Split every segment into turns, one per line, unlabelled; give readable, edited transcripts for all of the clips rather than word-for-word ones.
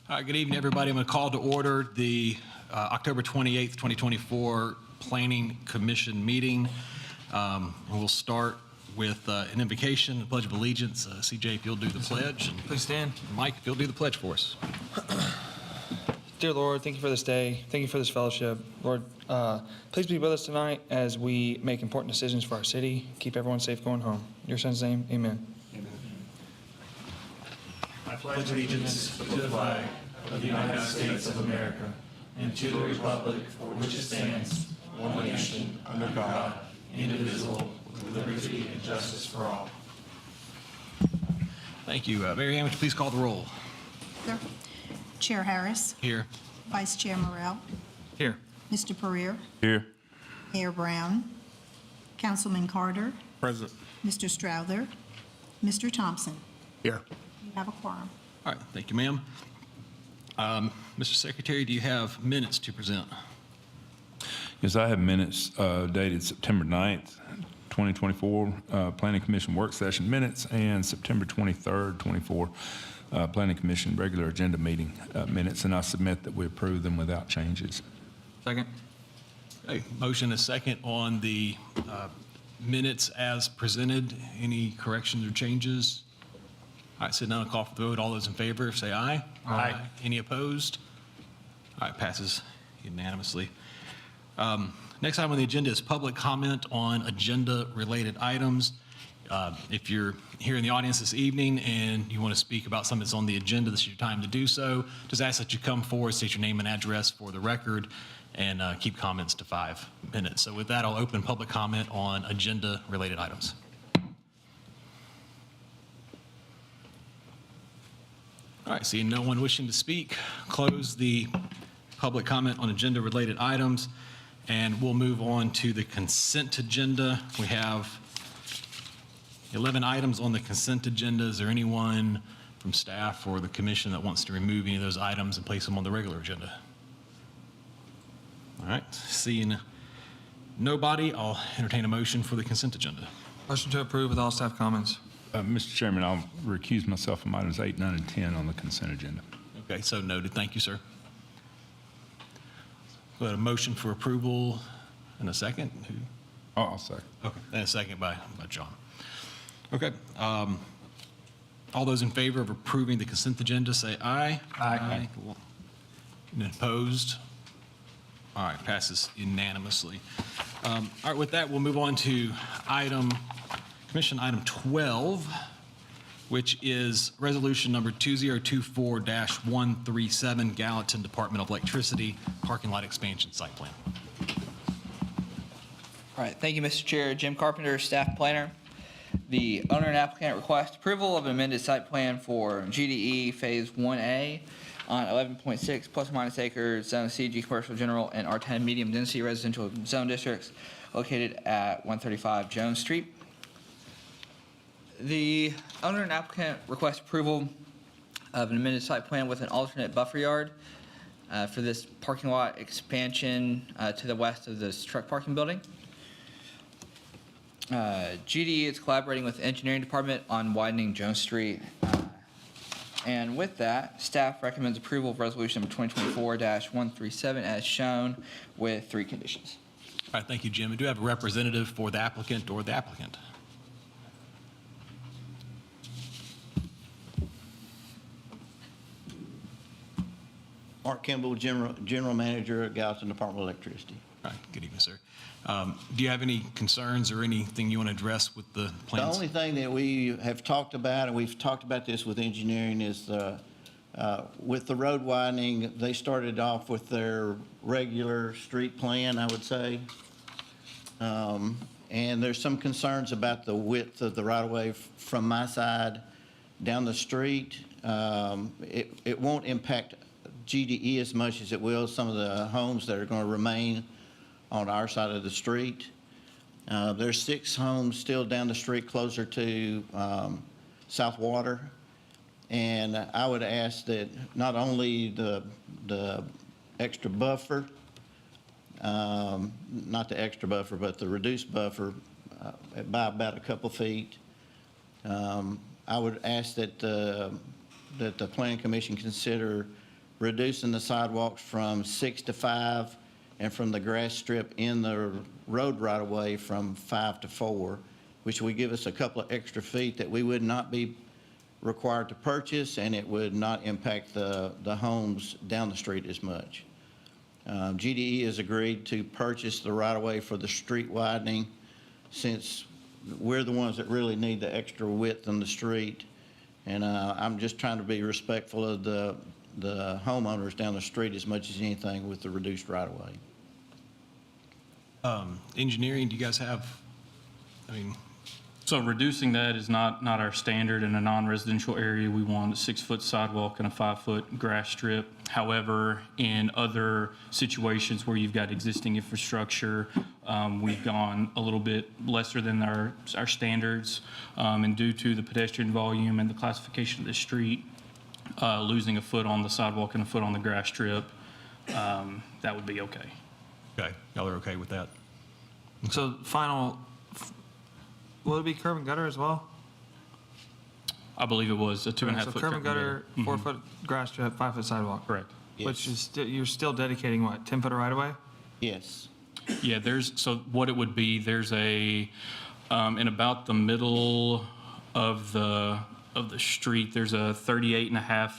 Good evening, everybody. I'm going to call to order the October 28th, 2024 Planning Commission meeting. And we'll start with an invocation, the Pledge of Allegiance. CJ, if you'll do the pledge. And
please stand.
Mike, if you'll do the pledge for us.
Dear Lord, thank you for this day. Thank you for this fellowship. Lord, please be with us tonight as we make important decisions for our city. Keep everyone safe going home. In your son's name, amen.
I pledge allegiance to the flag of the United States of America and to the republic for which it stands, one nation, under God, indivisible, with liberty and justice for all.
Thank you. Mary Ann, would you please call the roll?
Sir. Chair Harris.
Here.
Vice Chair Morrell.
Here.
Mr. Pereira.
Here.
Mayor Brown. Councilman Carter.
Present.
Mr. Strouder. Mr. Thompson.
Here.
You have a quorum.
All right. Thank you, ma'am. Mr. Secretary, do you have minutes to present?
Yes, I have minutes dated September 9th, 2024, Planning Commission work session minutes, and September 23rd, 24, Planning Commission regular agenda meeting minutes, and I submit that we approve them without changes.
Second.
Okay. Motion is second on the minutes as presented. Any corrections or changes? All right, sit down and call for the vote. All those in favor, say aye.
Aye.
Any opposed? All right, passes unanimously. Next item on the agenda is public comment on agenda-related items. If you're here in the audience this evening and you want to speak about something that's on the agenda, this is your time to do so. Just ask that you come forward, state your name and address for the record, and keep comments to 5 minutes. So with that, I'll open public comment on agenda-related items. All right, seeing no one wishing to speak, close the public comment on agenda-related items, and we'll move on to the consent agenda. We have 11 items on the consent agenda. Is there anyone from staff or the commission that wants to remove any of those items and place them on the regular agenda? All right, seeing nobody, I'll entertain a motion for the consent agenda.
Motion to approve with all staff comments.
Mr. Chairman, I'll recuse myself from items 8, 9, and 10 on the consent agenda.
Okay, so noted. Thank you, sir. We had a motion for approval in a second.
Oh, I'll second.
Okay, and a second by John. Okay. All those in favor of approving the consent agenda, say aye.
Aye.
And opposed? All right, passes unanimously. All right, with that, we'll move on to Commission Item 12, which is Resolution Number 2024-137, Gallatin Department of Electricity Parking Lot Expansion Site Plan.
All right, thank you, Mr. Chair. Jim Carpenter, Staff Planner. The owner and applicant request approval of an amended site plan for GDE Phase 1A on 11.6 plus or minus acres, Zone CG Commercial General and R10 Medium Density Residential Zone Districts located at 135 Jones Street. The owner and applicant request approval of an amended site plan with an alternate buffer yard for this parking lot expansion to the west of this truck parking building. GDE is collaborating with the engineering department on widening Jones Street. And with that, staff recommends approval of resolution number 2024-137 as shown with 3 conditions.
All right, thank you, Jim. We do have a representative for the applicant or the applicant.
Mark Kimball, General Manager at Gallatin Department of Electricity.
All right, good evening, sir. Do you have any concerns or anything you want to address with the plans?
The only thing that we have talked about, and we've talked about this with engineering, is with the road widening, they started off with their regular street plan, I would say. And there's some concerns about the width of the right-of-way from my side down the street. It won't impact GDE as much as it will some of the homes that are going to remain on our side of the street. There's 6 homes still down the street closer to South Water. And I would ask that not only the extra buffer, not the extra buffer, but the reduced buffer by about a couple feet. I would ask that the Planning Commission consider reducing the sidewalks from 6 to 5, and from the grass strip in the road right-of-way from 5 to 4, which would give us a couple of extra feet that we would not be required to purchase, and it would not impact the homes down the street as much. GDE has agreed to purchase the right-of-way for the street widening, since we're the ones that really need the extra width in the street. And I'm just trying to be respectful of the homeowners down the street as much as anything with the reduced right-of-way.
Engineering, do you guys have,
So reducing that is not our standard in a non-residential area. We want a 6-foot sidewalk and a 5-foot grass strip. However, in other situations where you've got existing infrastructure, we've gone a little bit lesser than our standards. And due to the pedestrian volume and the classification of the street, losing a foot on the sidewalk and a foot on the grass strip, that would be okay.
okay, y'all are okay with that?
So final, will it be curb and gutter as well?
I believe it was a 2.5
So
foot.
curb and gutter, 4-foot grass strip, 5-foot sidewalk.
Correct.
Which is, you're still dedicating what, 10 foot of right of way?
Yes.
Yeah, so what it would be, there's in about the middle of the street, there's a 38.5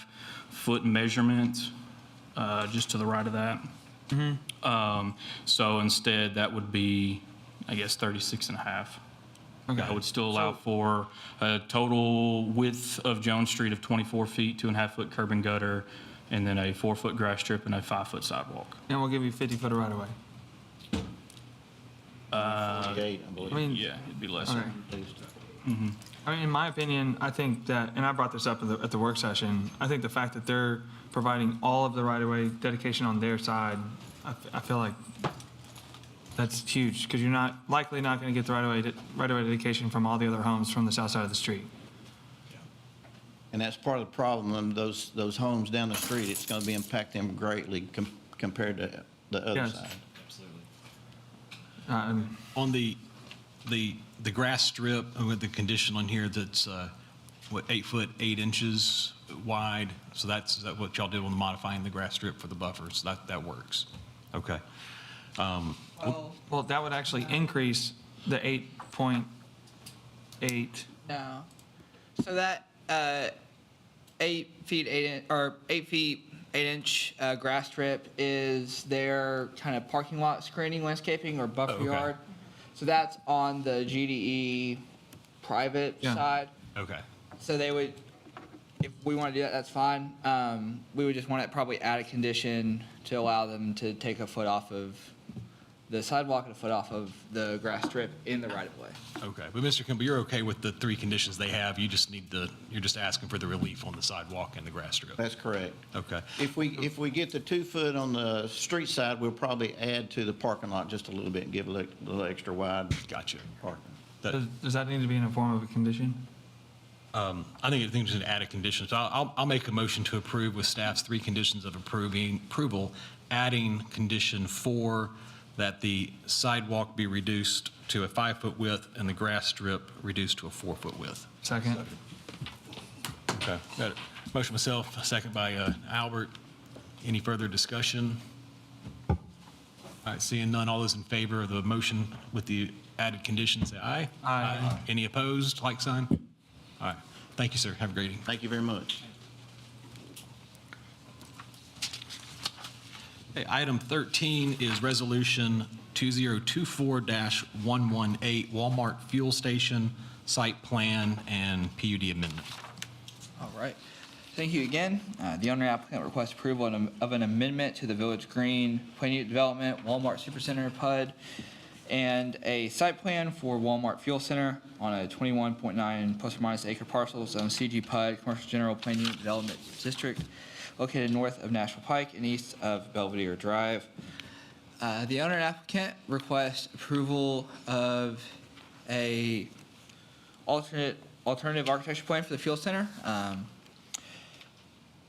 foot measurement, just to the right of that. So instead, that would be, I guess, 36.5.
Okay.
That would still allow for a total width of Jones Street of 24 feet, 2.5 foot curb and gutter, and then a 4-foot grass strip and a 5-foot sidewalk.
And we'll give you 50 foot of right of way.
48, I believe.
I mean,
Yeah, it'd be lesser.
okay. I mean, in my opinion, I think that, and I brought this up at the work session, I think the fact that they're providing all of the right-of-way dedication on their side, I feel like that's huge, because you're likely not going to get the right-of-way dedication from all the other homes from the south side of the street.
And that's part of the problem, those homes down the street, it's going to be impacting them greatly compared to the other
Yes.
side.
On the grass strip, with the condition on here that's, 8 foot 8 inches wide, so is that what y'all did when modifying the grass strip for the buffers? That works? Okay.
Well, that would actually increase the 8.8.
No. So that 8 feet 8 inch grass strip is their kind of parking lot screening, landscaping, or buffer
okay.
yard. So that's on the GDE private
Yeah.
side.
Okay.
So they would, if we want to do that, that's fine. We would just want to probably add a condition to allow them to take a foot off of the sidewalk and a foot off of the grass strip in the right of way.
Okay, but Mr. Kimball, you're okay with the 3 conditions they have, you're just asking for the relief on the sidewalk and the grass strip?
That's correct.
Okay,
If we get the 2 foot on the street side, we'll probably add to the parking lot just a little bit and give a little extra wide
gotcha.
parking.
Does that need to be in a form of a condition?
I think we should add a condition, so I'll make a motion to approve with staff's 3 conditions of approval, adding condition 4, that the sidewalk be reduced to a 5-foot width and the grass strip reduced to a 4-foot width.
Second?
Okay. Got it. Motion myself, a second by Albert. Any further discussion? All right, seeing none, all those in favor of the motion with the added conditions, say aye.
Aye.
Any opposed, like sign? All right. Thank you, sir. Have a great evening.
Thank you very much.
Okay, item 13 is Resolution 2024-118, Walmart Fuel Station Site Plan and PUD Amendment.
All right. Thank you again. The owner applicant requests approval of an amendment to the Village Green Plan Unit Development, Walmart Supercenter PUD, and a site plan for Walmart Fuel Center on a 21.9 plus or minus acre parcel zone CG PUD, Commercial General Plan Unit Development District, located north of Nashville Pike and east of Belvedere Drive. The owner applicant requests approval of a alternative architecture plan for the fuel center.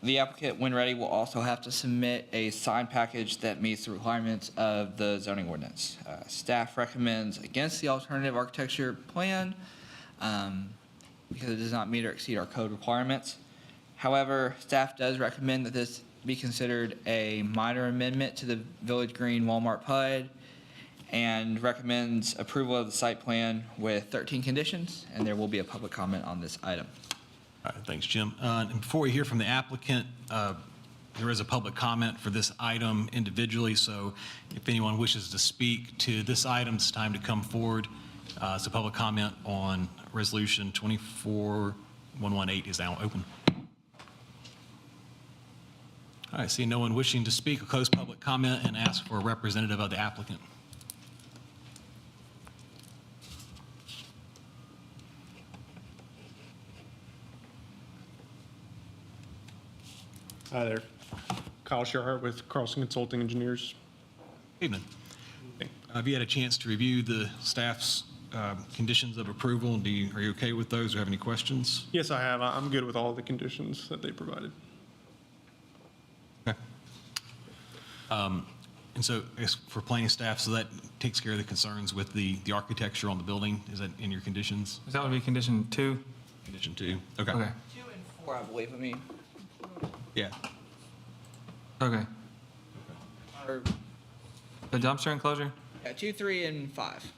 The applicant, when ready, will also have to submit a sign package that meets the requirements of the zoning ordinance. Staff recommends against the alternative architecture plan because it does not meet or exceed our code requirements. However, staff does recommend that this be considered a minor amendment to the Village Green Walmart PUD and recommends approval of the site plan with 13 conditions, and there will be a public comment on this item.
All right, thanks, Jim. And before we hear from the applicant, there is a public comment for this item individually, so if anyone wishes to speak to this item, it's time to come forward. It's a public comment on Resolution 24118 is now open. All right, seeing no one wishing to speak, I'll close public comment and ask for a representative of the applicant.
Hi there. Kyle Sherhart with Carlson Consulting Engineers.
Evening. Have you had a chance to review the staff's conditions of approval? Are you okay with those or have any questions?
Yes, I have. I'm good with all the conditions that they provided.
Okay. And so I guess for planning staff, so that takes care of the concerns with the architecture on the building? Is that in your conditions?
That would be condition 2?
Condition 2? Okay.
Okay,
2 and 4, I believe.
Yeah.
okay.
Or,
The dumpster enclosure?
yeah, 2, 3, and 5.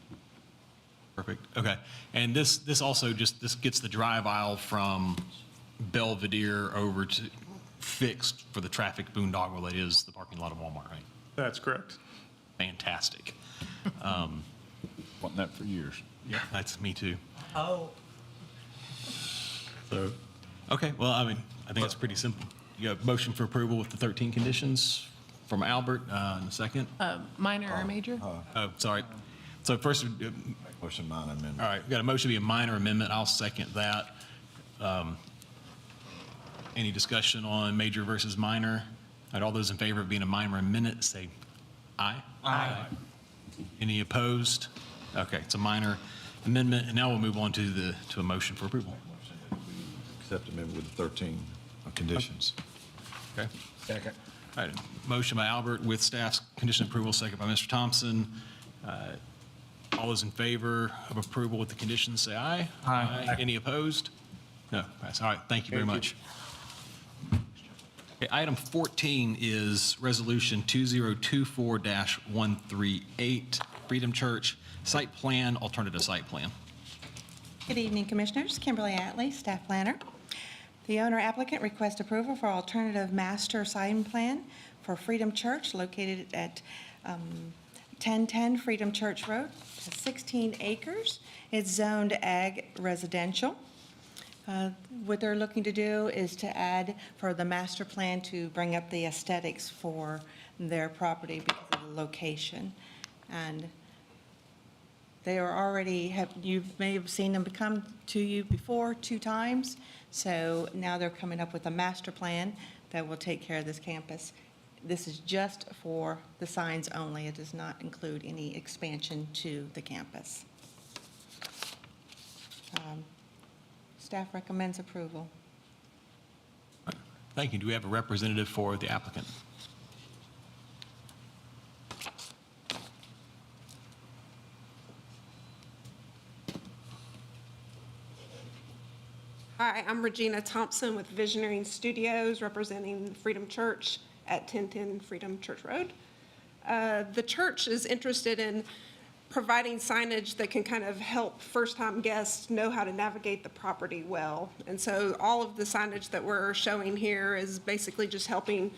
Perfect. Okay. And this also this gets the drive aisle from Belvedere over to fixed for the traffic boondoggle that is the parking lot of Walmart, right?
That's correct.
Fantastic.
Want that for years.
Yeah, that's me too.
Oh.
So, okay, well, I mean, I think it's pretty simple. You have a motion for approval with the 13 conditions from Albert, in a second.
Minor or major?
Oh, sorry. So first,
Motion minor amendment.
all right, we've got a motion to be a minor amendment. I'll second that. Any discussion on major versus minor? All right, all those in favor of being a minor amendment, say aye. Aye. Any opposed? Okay, it's a minor amendment, and now we'll move on to a motion for approval.
Accept amendment with the 13 conditions.
Okay? Second. All right, motion by Albert with staff's condition approval, second by Mr. Thompson. All those in favor of approval with the conditions, say aye.
Aye.
Any opposed? No, pass. All right, thank you very much. Okay, item 14 is Resolution 2024-138, Freedom Church Site Plan, Alternative Site Plan.
Good evening, Commissioners. Kimberly Atlee, Staff Planner. The owner applicant requests approval for alternative master sign plan for Freedom Church located at 1010 Freedom Church Road. It's 16 acres. It's zoned ag residential. What they're looking to do is to add for the master plan to bring up the aesthetics for their property because of the location. And they are already, you may have seen them come to you before 2 times. So now they're coming up with a master plan that will take care of this campus. This is just for the signs only. It does not include any expansion to the campus. Staff recommends approval.
Thank you. Do we have a representative for the applicant?
Hi, I'm Regina Thompson with Visionary Studios, representing Freedom Church at 1010 Freedom Church Road. The church is interested in providing signage that can kind of help first-time guests know how to navigate the property well. And so all of the signage that we're showing here is basically just helping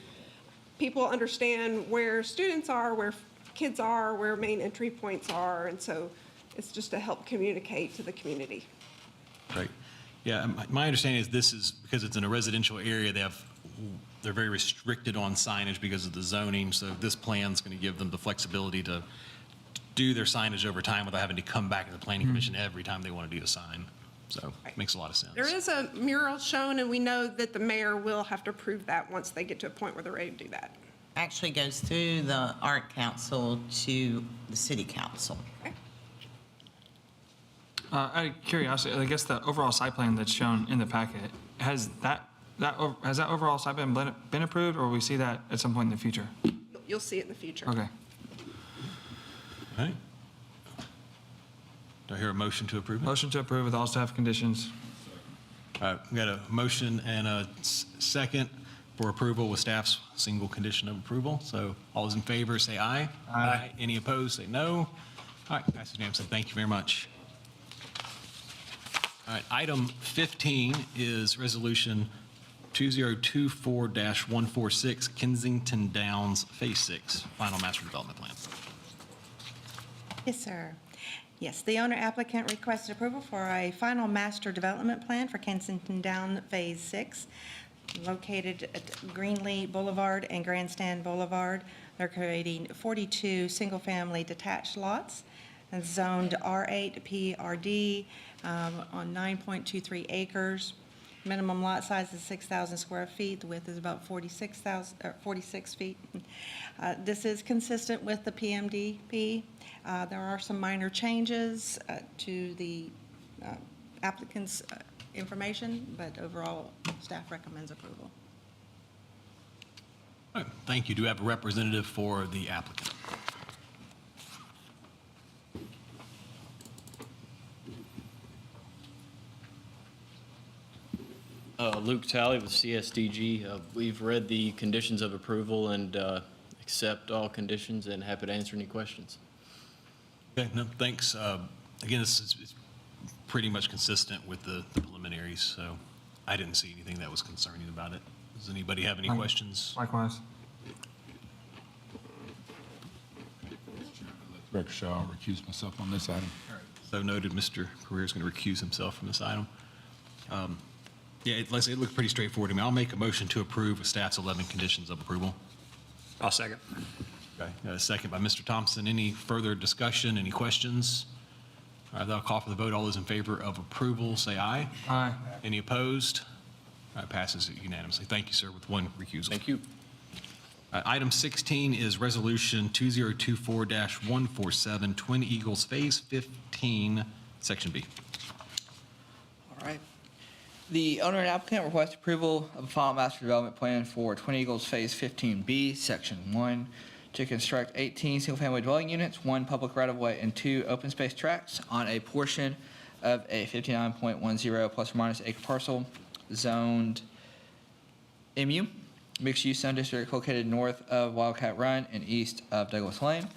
people understand where students are, where kids are, where main entry points are. And so it's just to help communicate to the community.
Great. Yeah, my understanding is this is, because it's in a residential area, they're very restricted on signage because of the zoning, so this plan's going to give them the flexibility to do their signage over time without having to come back to the planning commission every time they want to do a sign. So it makes a lot of sense.
There is a mural shown, and we know that the mayor will have to approve that once they get to a point where they're ready to do that.
Actually goes through the art council to the city council.
Out of curiosity, I guess the overall site plan that's shown in the packet, has that overall site plan been approved, or will we see that at some point in the future?
You'll see it in the future.
Okay.
All right. Do I hear a motion to approve it?
Motion to approve with all staff conditions.
All right, we got a motion and a second for approval with staff's single condition of approval. So all those in favor say aye. Aye. Any opposed, say no. All right, passes unanimously. Thank you very much. All right, item 15 is resolution 2024-146, Kensington Downs Phase 6, Final Master Development Plan.
Yes, sir. Yes, the owner applicant requested approval for a final master development plan for Kensington Down Phase 6, located at Greenlee Boulevard and Grandstand Boulevard. They're creating 42 single-family detached lots and zoned R8 PRD on 9.23 acres. Minimum lot size is 6,000 square feet. The width is about 46 feet. This is consistent with the PMDP. There are some minor changes to the applicant's information, but overall, staff recommends approval.
All right, thank you. Do we have a representative for the applicant?
Luke Talley with CSDG. We've read the conditions of approval and accept all conditions and happy to answer any questions.
Okay, no, thanks. Again, this is it's pretty much consistent with the preliminaries, so I didn't see anything that was concerning about it. Does anybody have any questions?
Likewise.
Director Shaw, I'll recuse myself on this item.
All right, so noted. Mr. Carrier is going to recuse himself from this item. Yeah, like I say, it looked pretty straightforward to me. I'll make a motion to approve with staff's 11 conditions of approval.
I'll second.
Okay, got a second by Mr. Thompson. Any further discussion, any questions? All right, then I'll call for the vote. All those in favor of approval, say aye.
Aye.
Any opposed? All right, passes unanimously. Thank you, sir, with one recusal.
Thank you.
Item 16 is Resolution 2024-147, Twin Eagles Phase 15, Section B.
All right. The owner and applicant request approval of a final master development plan for Twin Eagles Phase 15B, Section 1, to construct 18 single-family dwelling units, 1 public right-of-way, and 2 open space tracts on a portion of a 59.10 plus or minus acre parcel zoned MU, mixed-use zone district located north of Wildcat Run and east of Douglas Lane.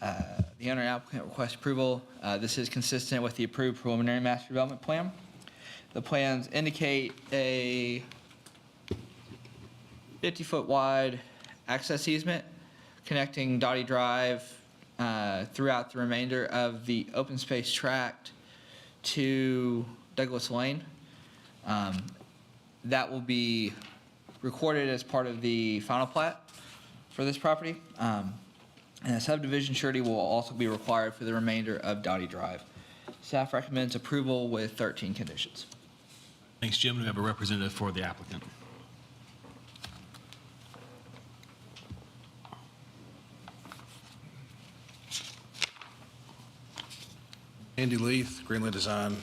The owner and applicant request approval. This is consistent with the approved preliminary master development plan. The plans indicate a 50-foot wide access easement connecting Dottie Drive throughout the remainder of the open space tract to Douglas Lane. That will be recorded as part of the final plat for this property. And a subdivision surety will also be required for the remainder of Dottie Drive. Staff recommends approval with 13 conditions.
Thanks, Jim. We have a representative for the applicant.
Andy Leith, Greenland Design.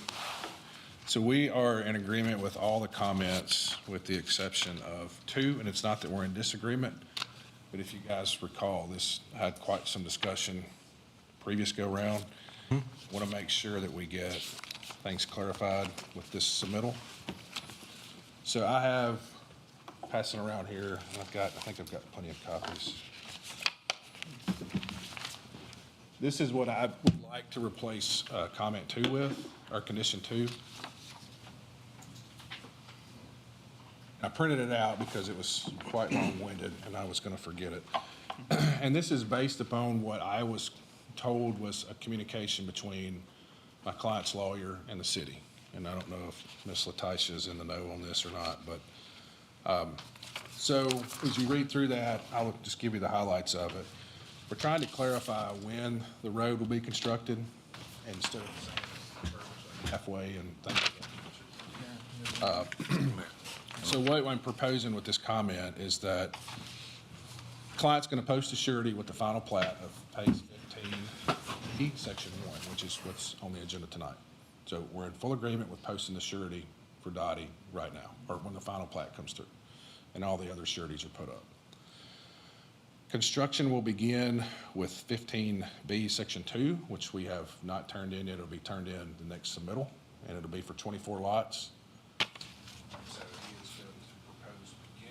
So we are in agreement with all the comments with the exception of 2, and it's not that we're in disagreement, but if you guys recall, this had quite some discussion previous go-round. Want to make sure that we get things clarified with this submittal. So I have, passing around here, I think I've got plenty of copies. This is what I would like to replace comment 2 with, or condition 2. I printed it out because it was quite long-winded and I was going to forget it. And this is based upon what I was told was a communication between my client's lawyer and the city. And I don't know if Ms. Letitia is in the know on this or not, but so as you read through that, I'll just give you the highlights of it. We're trying to clarify when the road will be constructed instead of halfway and things like that. So what I'm proposing with this comment is that the client's going to post a surety with the final plat of page 15, section 1, which is what's on the agenda tonight. So we're in full agreement with posting the surety for Dottie right now, or when the final plat comes through, and all the other sureties are put up. Construction will begin with 15B, section 2, which we have not turned in. It'll be turned in the next submittal, and it'll be for 24 lots.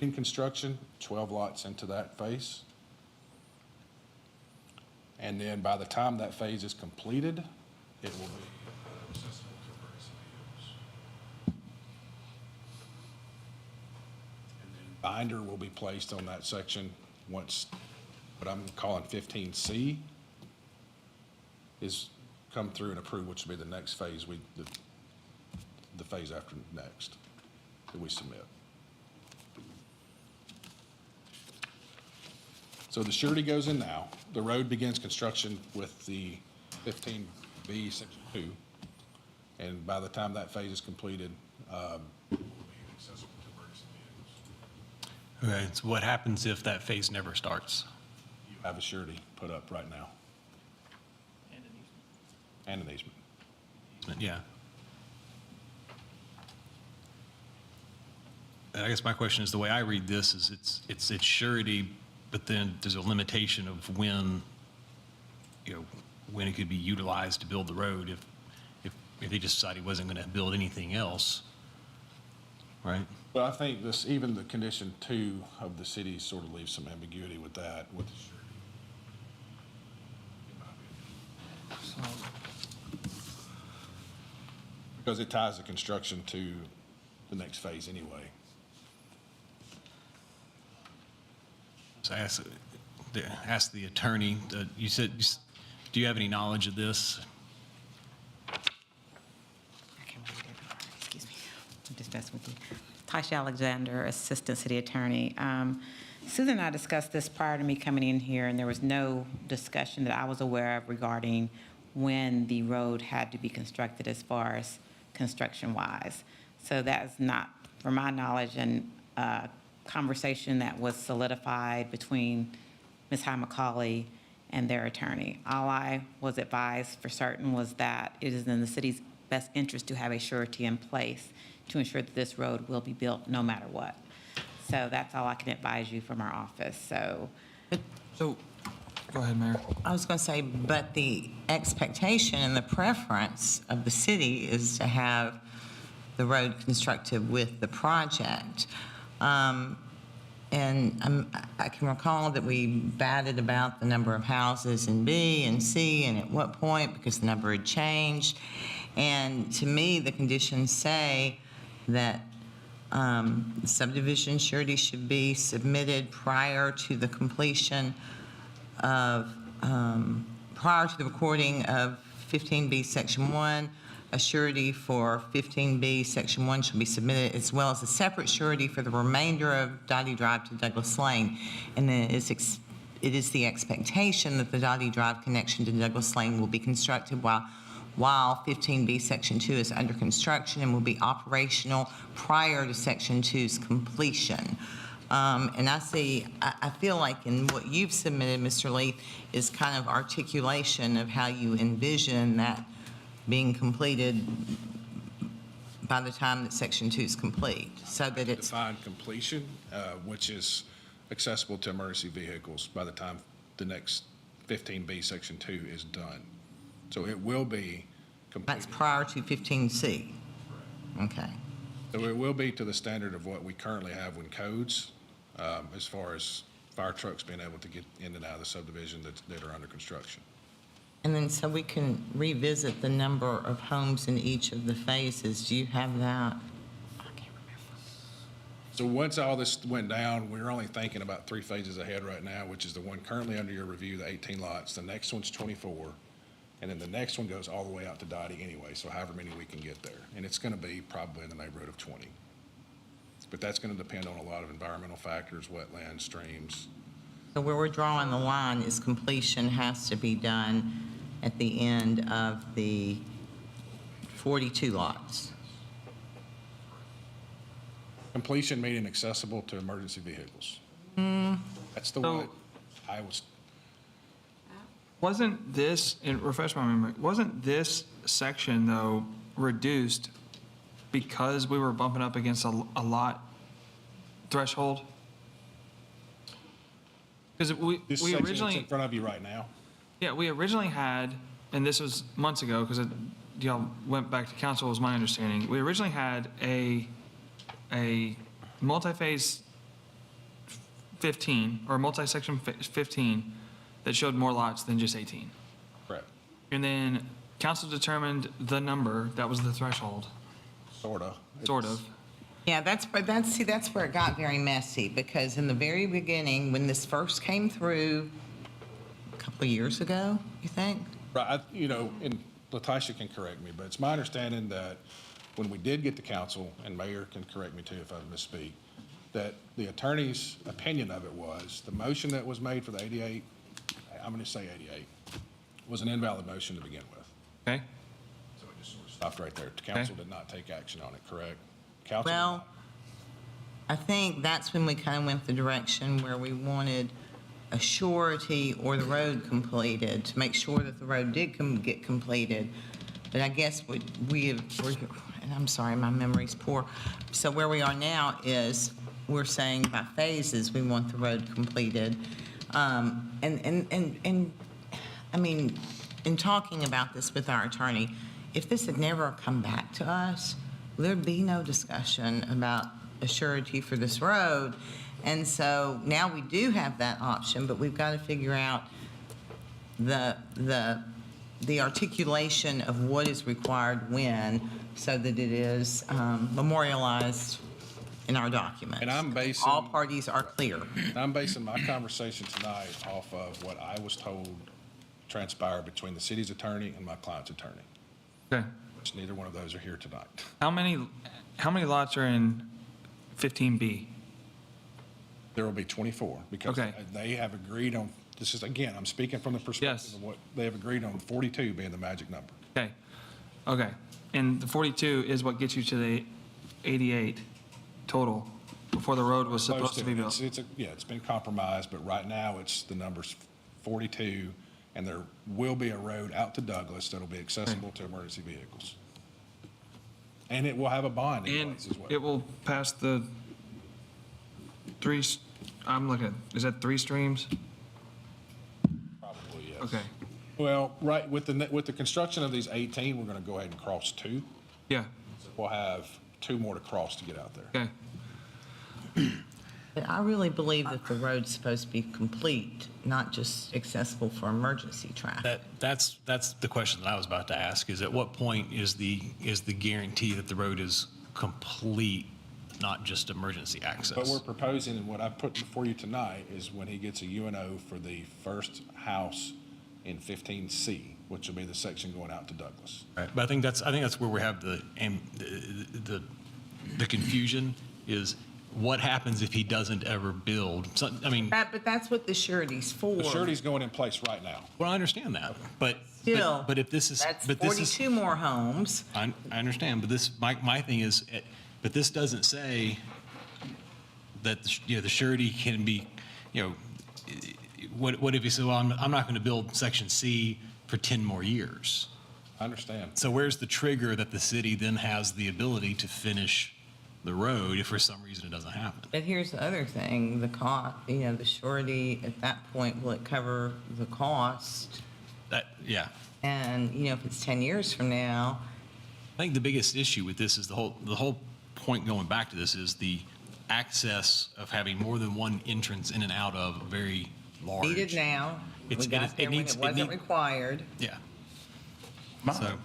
in construction, 12 lots into that phase. And then by the time that phase is completed, it will be accessible to emergency vehicles. And then binder will be placed on that section once what I'm calling 15C is come through and approved, which will be the next phase, the phase after next that we submit. So the surety goes in now. The road begins construction with the 15B section 2. And by the time that phase is completed, it will be accessible to emergency vehicles.
Okay, so what happens if that phase never starts?
You have a surety put up right now. And an easement.
Yeah. And I guess my question is, the way I read this is it's surety, but then there's a limitation of when, when it could be utilized to build the road if he just decided he wasn't going to build anything else, right?
But I think even the condition 2 of the city sort of leaves some ambiguity with that, with the surety. Because it ties the construction to the next phase anyway.
So I asked the attorney, you said, do you have any knowledge of this?
I can't read it. Excuse me. I'm just messing with you. Tasha Alexander, Assistant City Attorney. Susan and I discussed this prior to me coming in here, and there was no discussion that I was aware of regarding when the road had to be constructed as far as construction-wise. So that is not, from my knowledge, and conversation that was solidified between Ms. High McCauley and their attorney. All I was advised for certain was that it is in the city's best interest to have a surety in place to ensure that this road will be built no matter what. So that's all I can advise you from our office. So
So, go ahead, Mayor.
I was going to say, but the expectation and the preference of the city is to have the road constructed with the project. And I can recall that we batted about the number of houses in B and C and at what point, because the number had changed. And to me, the conditions say that subdivision surety should be submitted prior to the completion of, prior to the recording of 15B Section 1. A surety for 15B Section 1 shall be submitted, as well as a separate surety for the remainder of Dottie Drive to Douglas Lane. And then it is the expectation that the Dottie Drive connection to Douglas Lane will be constructed while 15B Section 2 is under construction and will be operational prior to Section 2's completion. And I feel like in what you've submitted, Mr. Leith, is kind of articulation of how you envision that being completed by the time that Section 2 is complete, so that it's...
Defined completion, which is accessible to emergency vehicles by the time the next 15B Section 2 is done. So it will be completed.
That's prior to 15C. Okay.
So it will be to the standard of what we currently have in codes, as far as fire trucks being able to get in and out of the subdivision that are under construction.
And then so we can revisit the number of homes in each of the phases. Do you have that? I can't remember.
So once all this went down, we're only thinking about 3 phases ahead right now, which is the one currently under your review, the 18 lots. The next one's 24. And then the next one goes all the way out to Dottie anyway, so however many we can get there. And it's going to be probably in the neighborhood of 20. But that's going to depend on a lot of environmental factors, wetlands, streams.
So where we're drawing the line is completion has to be done at the end of the 42 lots.
Completion meaning accessible to emergency vehicles. That's the one I was...
Wasn't this, and refresh my memory, wasn't this section, though, reduced because we were bumping up against a lot threshold? Because
This
we
section that's
originally...
in front of you right now.
Yeah, we originally had, and this was months ago, because y'all went back to council, was my understanding. We originally had a multi-phase 15, or multi-section 15, that showed more lots than just 18.
Correct.
And then council determined the number, that was the threshold,
Sort of.
sort of.
Yeah, that's where it got very messy, because in the very beginning, when this first came through a couple of years ago, you think?
Right, and Latasha can correct me, but it's my understanding that when we did get to council, and Mayor can correct me too if I misspeak, that the attorney's opinion of it was, the motion that was made for the 88, I'm going to say 88, was an invalid motion to begin with.
Okay?
So it just sort of stopped right there. Council did not take action on it, correct? Council did
Well,
not.
I think that's when we kind of went the direction where we wanted a surety or the road completed, to make sure that the road did get completed. But I guess and I'm sorry, my memory's poor. So where we are now is, we're saying by phases, we want the road completed. And I mean, in talking about this with our attorney, if this had never come back to us, there'd be no discussion about a surety for this road. And so now we do have that option, but we've got to figure out the articulation of what is required when, so that it is memorialized in our document.
And I'm basing.
All parties are clear.
And I'm basing my conversation tonight off of what I was told transpired between the city's attorney and my client's attorney,
Okay.
which neither one of those are here tonight.
How many lots are in 15B?
There will be 24, because
Okay.
they have agreed on, this is, again, I'm speaking from the perspective
Yes.
of what they have agreed on, 42 being the magic number.
Okay, okay. And the 42 is what gets you to the 88 total before the road was supposed to be built?
It's been compromised, but right now it's, the number's 42, and there will be a road out to Douglas that'll be accessible to emergency vehicles. And it will have a bond in
And
place as well.
it will pass the I'm looking at, is that 3 streams?
Probably, yes.
Okay,
Well, right, with the construction of these 18, we're gonna go ahead and cross 2.
yeah,
We'll have 2 more to cross to get out there.
okay.
But I really believe that the road's supposed to be complete, not just accessible for emergency traffic.
That's the question that I was about to ask, is at what point is the guarantee that the road is complete, not just emergency access?
But we're proposing, and what I put before you tonight is when he gets a UNO for the first house in 15C, which will be the section going out to Douglas.
Right, but I think that's where we have the confusion is what happens if he doesn't ever build. So, I mean,
But that's what the surety's for.
The surety's going in place right now.
well, I understand that, but
Still,
but if this is,
That's
but this is,
42 more homes.
I understand, but this, my thing is, but this doesn't say that, the surety can be, what if you say, well, I'm not going to build section C for 10 more years?
I understand.
So where's the trigger that the city then has the ability to finish the road if for some reason it doesn't happen?
But here's the other thing, the cost, the surety, at that point, will it cover the cost?
Yeah.
And, if it's 10 years from now,
I think the biggest issue with this is the whole point going back to this is the access of having more than one entrance in and out of a very large.
needed now. We
It's-
got
it
there when
needs-
it
it
wasn't
need-
required.
Yeah.
So,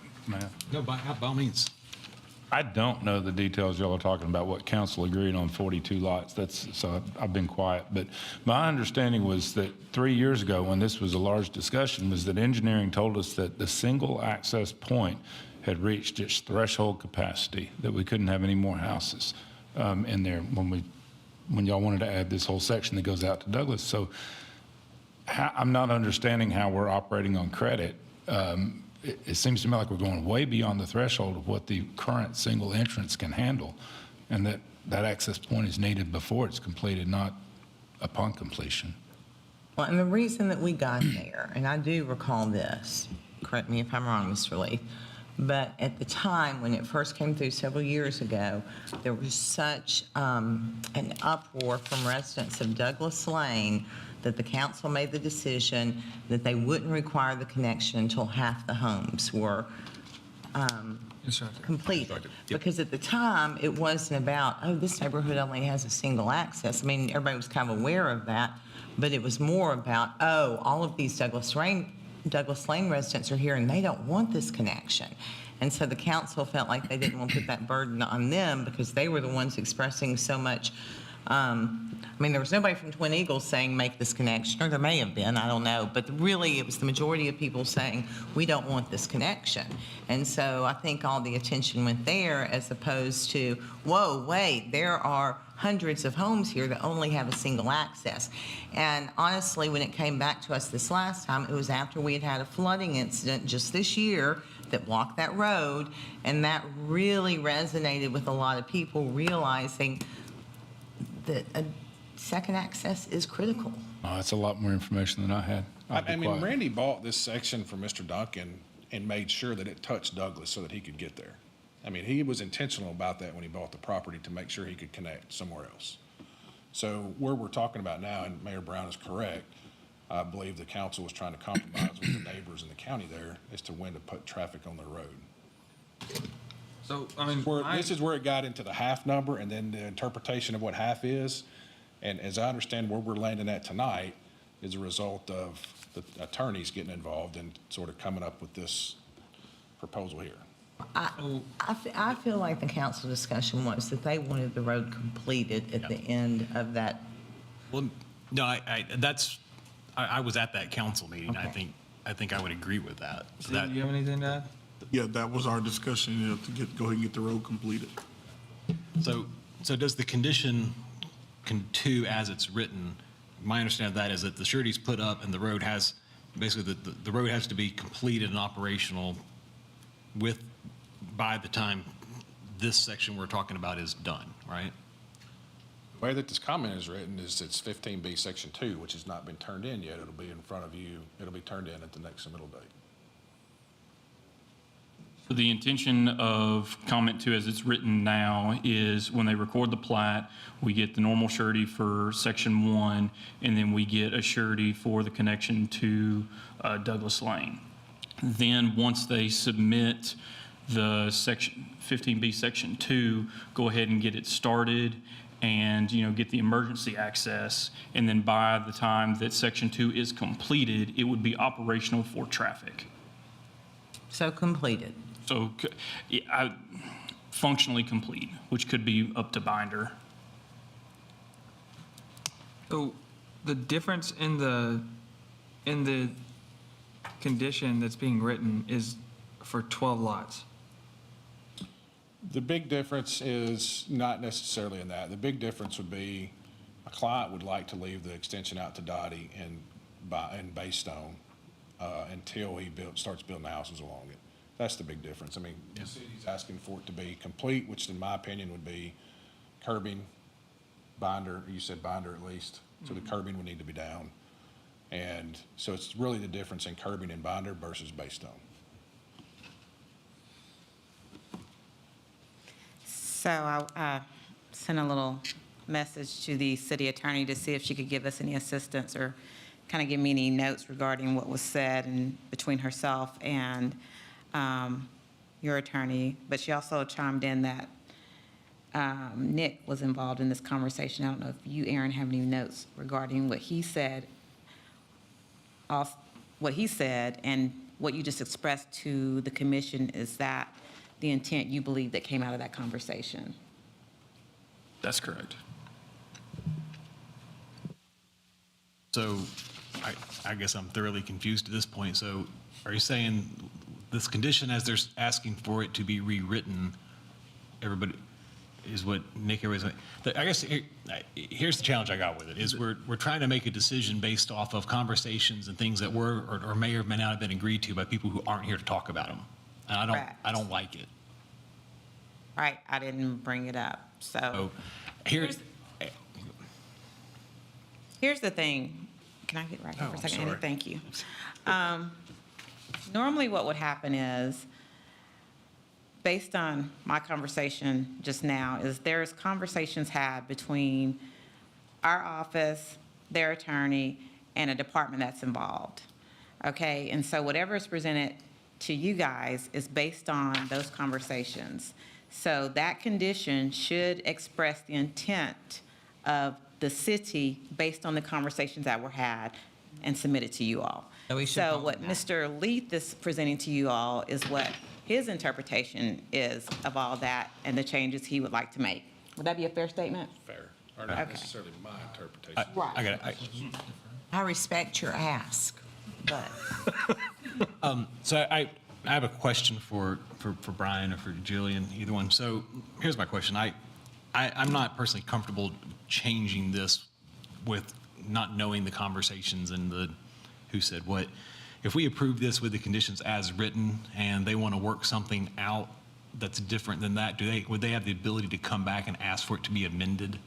No, by all means.
I don't know the details y'all are talking about, what council agreed on 42 lots. So I've been quiet. But my understanding was that 3 years ago, when this was a large discussion, was that engineering told us that the single access point had reached its threshold capacity, that we couldn't have any more houses in there when y'all wanted to add this whole section that goes out to Douglas. So I'm not understanding how we're operating on credit. It seems to me like we're going way beyond the threshold of what the current single entrance can handle, and that access point is needed before it's completed, not upon completion.
Well, and the reason that we got there, and I do recall this, correct me if I'm wrong, Mr. Lee, but at the time when it first came through several years ago, there was such an uproar from residents of Douglas Lane that the council made the decision that they wouldn't require the connection until half the homes were completed. Because at the time, it wasn't about, oh, this neighborhood only has a single access. I mean, everybody was kind of aware of that, but it was more about, oh, all of these Douglas Lane residents are here and they don't want this connection. And so the council felt like they didn't want to put that burden on them because they were the ones expressing so much. I mean, there was nobody from Twin Eagles saying make this connection, or there may have been, I don't know. But really, it was the majority of people saying, we don't want this connection. And so I think all the attention went there as opposed to, whoa, wait, there are hundreds of homes here that only have a single access. And honestly, when it came back to us this last time, it was after we had had a flooding incident just this year that blocked that road, and that really resonated with a lot of people realizing that a second access is critical.
Oh, that's a lot more information than I had. I'll be
I mean,
quiet.
Randy bought this section from Mr. Duncan and made sure that it touched Douglas so that he could get there. I mean, he was intentional about that when he bought the property to make sure he could connect somewhere else. So where we're talking about now, and Mayor Brown is correct, I believe the council was trying to compromise with the neighbors in the county there as to when to put traffic on their road.
So, I mean,
This is where it got into the half number and then the interpretation of what half is. And as I understand where we're landing at tonight is a result of the attorneys getting involved and sort of coming up with this proposal here.
I feel like the council discussion was that they wanted the road completed at the end of that.
Well, no, I was at that council meeting.
Okay.
I think I would agree with that. So
Steve, do you have anything to add?
Yeah, that was our discussion, you know, to go ahead and get the road completed.
So does the condition 2 as it's written, my understanding of that is that the surety's put up and the road has, basically the road has to be completed and operational by the time this section we're talking about is done, right?
The way that this comment is written is it's 15B Section 2, which has not been turned in yet. It'll be in front of you. It'll be turned in at the next submittal date.
So the intention of comment 2 as it's written now is when they record the plat, we get the normal surety for section 1, and then we get a surety for the connection to Douglas Lane. Then once they submit the section 15B section 2, go ahead and get it started and, you know, get the emergency access. And then by the time that section 2 is completed, it would be operational for traffic.
So completed.
So functionally complete, which could be up to binder.
So the difference in the condition that's being written is for 12 lots.
The big difference is not necessarily in that. The big difference would be a client would like to leave the extension out to Dottie and Baystone until he starts building houses along it. That's the big difference. I mean, the city's asking for it to be complete, which in my opinion would be curbing, binder, you said binder at least, so the curbing would need to be down. And so it's really the difference in curbing and binder versus Baystone.
So I sent a little message to the city attorney to see if she could give us any assistance or kind of give me any notes regarding what was said and between herself and your attorney. But she also chimed in that Nick was involved in this conversation. I don't know if you, Aaron, have any notes regarding what he said, and what you just expressed to the commission. Is that the intent you believe that came out of that conversation?
That's correct.
So I guess I'm thoroughly confused at this point. So are you saying this condition, as they're asking for it to be rewritten, everybody, is what Nick always, I guess here's the challenge I got with it, is we're trying to make a decision based off of conversations and things that were or may or may not have been agreed to by people who aren't here to talk about them. And I don't like it.
Right, I didn't bring it up, so. Here's the thing. Can I get right here for a second?
sorry.
Thank you. Normally what would happen is, based on my conversation just now, is there's conversations had between our office, their attorney, and a department that's involved. Okay, and so whatever is presented to you guys is based on those conversations. So that condition should express the intent of the city based on the conversations that were had and submitted to you all.
So we should
So
vote
what
on that.
Mr. Leith is presenting to you all is what his interpretation is of all that and the changes he would like to make. Would that be a fair statement?
Fair, or not
Okay.
necessarily my interpretation.
I got it.
I respect your ask, but
So I have a question for Brian or for Jillian, either one. So here's my question. I'm not personally comfortable changing this with not knowing the conversations and the who said what. If we approve this with the conditions as written and they want to work something out that's different than that, would they have the ability to come back and ask for it to be amended?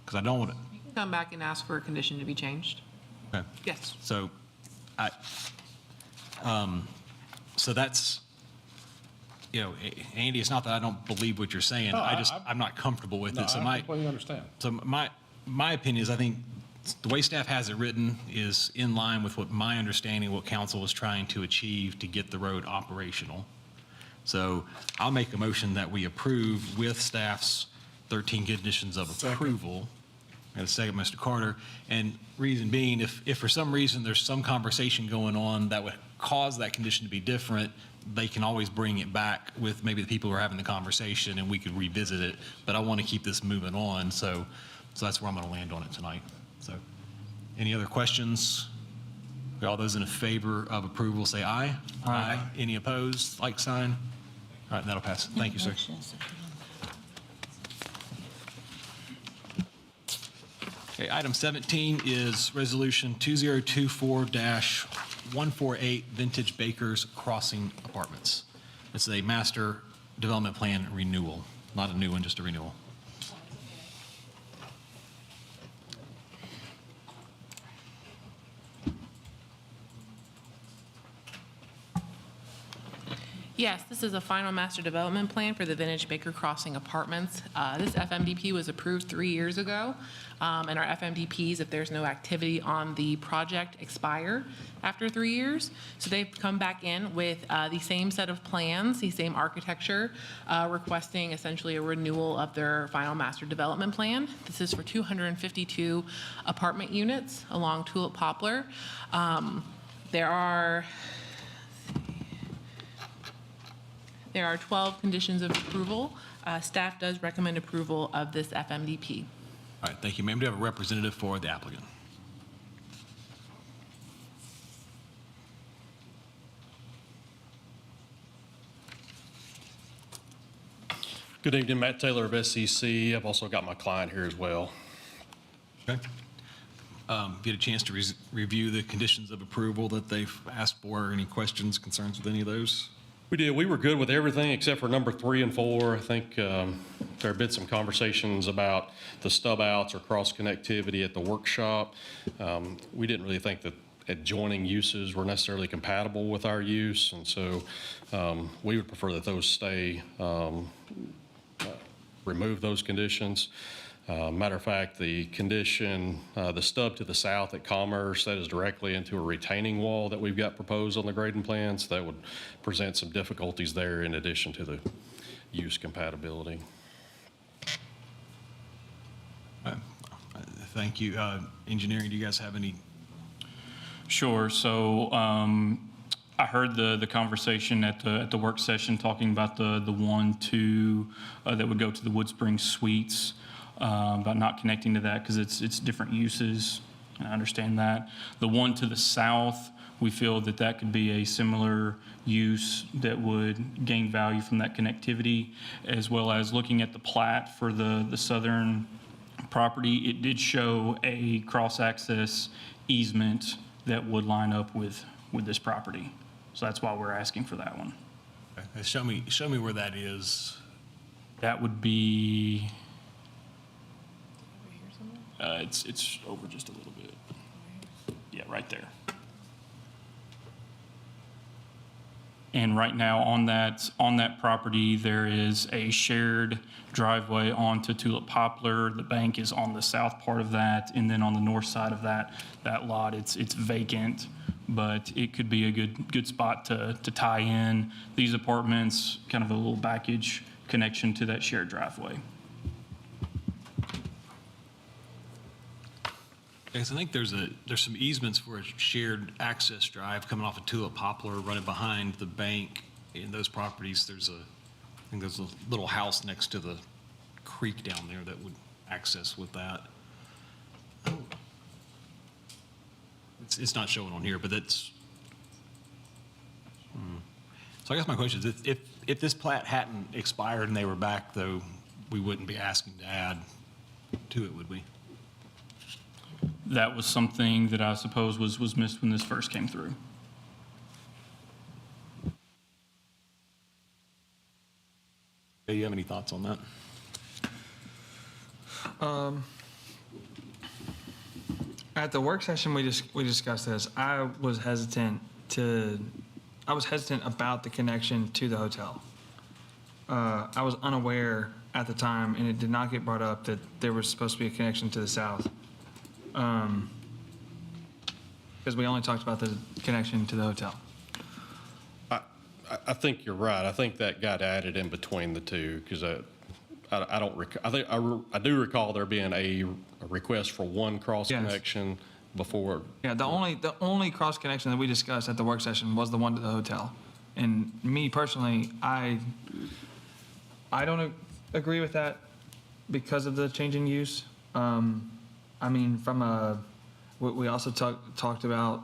Because I don't want to.
You can come back and ask for a condition to be changed.
Okay.
Yes.
So, so that's, Andy, it's not that I don't believe what you're saying.
No,
I'm not comfortable with
No,
it. So
I completely understand.
So my opinion is I think the way staff has it written is in line with what my understanding, what council was trying to achieve to get the road operational. So I'll make a motion that we approve with staff's 13 conditions of approval. And a second, Mr. Carter. And reason being, if for some reason there's some conversation going on that would cause that condition to be different, they can always bring it back with maybe the people who are having the conversation and we could revisit it. But I want to keep this moving on, so that's where I'm going to land on it tonight. So, any other questions? All those in favor of approval say aye. Aye. Any opposed, like sign? All right, that'll pass. Thank you, sir. Okay, item 17 is Resolution 2024-148 Vintage Bakers Crossing Apartments. It's a master development plan renewal, not a new one, just a renewal.
Yes, this is a final master development plan for the Vintage Baker Crossing Apartments. This FMDP was approved 3 years ago, and our FMDPs, if there's no activity on the project, expire after 3 years. So they've come back in with the same set of plans, the same architecture, requesting essentially a renewal of their final master development plan. This is for 252 apartment units along Tulip Poplar. There are 12 conditions of approval. Staff does recommend approval of this FMDP.
All right, thank you, ma'am. Do you have a representative for the applicant?
Good evening, Matt Taylor of SEC. I've also got my client here as well.
Okay. Get a chance to review the conditions of approval that they've asked for. Any questions, concerns with any of those?
We did. We were good with everything except for number 3 and 4. I think there have been some conversations about the stub outs or cross connectivity at the workshop. We didn't really think that adjoining uses were necessarily compatible with our use, and so we would prefer that those stay, remove those conditions. Matter of fact, the condition, the stub to the south at Commerce, that is directly into a retaining wall that we've got proposed on the grading plans. That would present some difficulties there in addition to the use compatibility.
Thank you. Engineering, do you guys have any?
Sure. So I heard the conversation at the work session talking about the 1-2 that would go to the Wood Springs Suites. About not connecting to that because it's different uses. I understand that. The one to the south, we feel that could be a similar use that would gain value from that connectivity, as well as looking at the plat for the southern property. It did show a cross-access easement that would line up with this property. So that's why we're asking for that one.
Okay. Show me where that is.
That would be. It's over just a little bit. Yeah, right there. And right now on that property, there is a shared driveway onto Tulip Poplar. The bank is on the south part of that, and then on the north side of that lot, it's vacant but it could be a good spot to tie in these apartments, kind of a little backage connection to that shared driveway.
Yes, I think there's some easements for a shared access drive coming off of Tulip Poplar, running behind the bank. In those properties, I think there's a little house next to the creek down there that would access with that. It's not showing on here, but that's. So I guess my question is, if this plat hadn't expired and they were back, though, we wouldn't be asking to add to it, would we?
That was something that I suppose was missed when this first came through.
Do you have any thoughts on that?
At the work session, we discussed this. I was hesitant about the connection to the hotel. I was unaware at the time, and it did not get brought up, that there was supposed to be a connection to the south. Because we only talked about the connection to the hotel.
I think you're right. I think that got added in between the two, because I do recall there being a request for one cross connection before.
Yeah, the only cross connection that we discussed at the work session was the one to the hotel. And me personally, I don't agree with that because of the change in use. I mean, we also talked about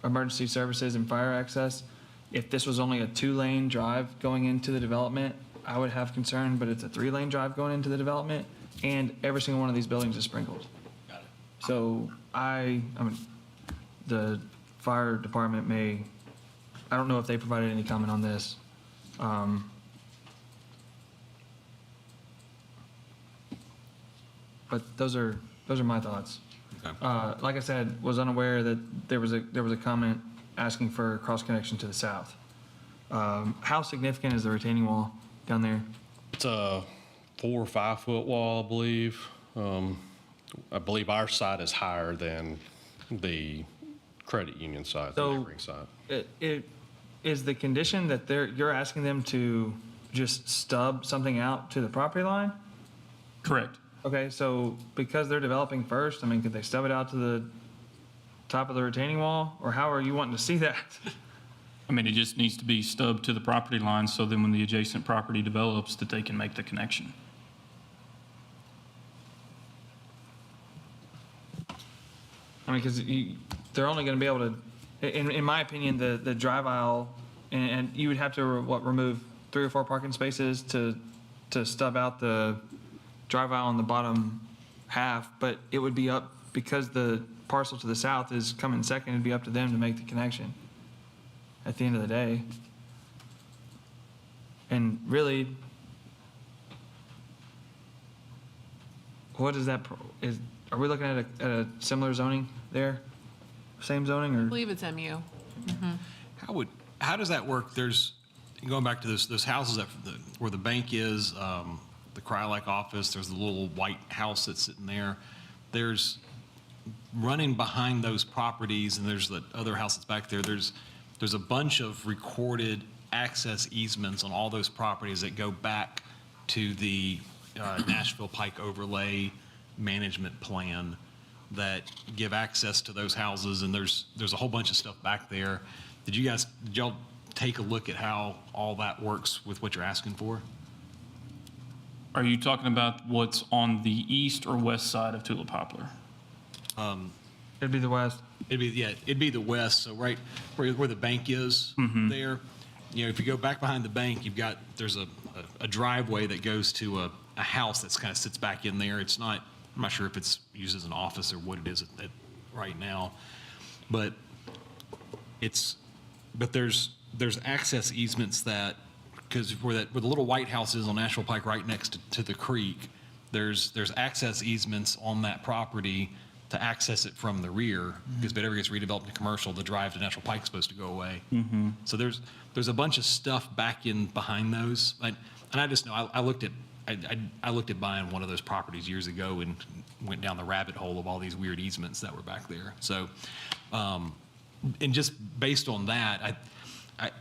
emergency services and fire access. If this was only a 2-lane drive going into the development, I would have concern, but it's a 3-lane drive going into the development, and every single one of these buildings is sprinkled.
Got it.
So I mean, the fire department I don't know if they provided any comment on this. But those are my thoughts.
Okay.
Like I said, was unaware that there was a comment asking for cross connection to the south. How significant is the retaining wall down there?
It's a 4 or 5 foot wall, I believe. I believe our side is higher than the credit union side, the neighboring side.
It is the condition that you're asking them to just stub something out to the property line?
Correct.
Okay, so because they're developing first, I mean, could they stub it out to the top of the retaining wall, or how are you wanting to see that?
I mean, it just needs to be stubbed to the property line, so then when the adjacent property develops, that they can make the connection.
I mean, because they're only going to be able to, in my opinion, the drive aisle, and you would have to remove 3 or 4 parking spaces to stub out the drive aisle on the bottom half, but it would be up, because the parcel to the south is coming second, it'd be up to them to make the connection at the end of the day. And really, what is that, are we looking at a similar zoning there? Same zoning,
I
or?
believe it's MU.
How does that work? Going back to those houses where the bank is, the Crylak office, there's the little white house that's sitting there. There's running behind those properties, and there's the other house that's back there. There's a bunch of recorded access easements on all those properties that go back to the Nashville Pike Overlay Management Plan that give access to those houses, and there's a whole bunch of stuff back there. Did y'all take a look at how all that works with what you're asking for?
Are you talking about what's on the east or west side of Tulip Poplar?
It'd be the west.
It'd be the west. So right where the bank is there, if you go back behind the bank, there's a driveway that goes to a house that's kind of sits back in there. I'm not sure if it's used as an office or what it is right now, but there's access easements that, because where the little white house is on Nashville Pike right next to the creek, there's access easements on that property to access it from the rear, because if it ever gets redeveloped into commercial, the drive to Nashville Pike is supposed to go away. So there's a bunch of stuff back in behind those, and I just know I looked at buying one of those properties years ago and went down the rabbit hole of all these weird easements that were back there. So and just based on that,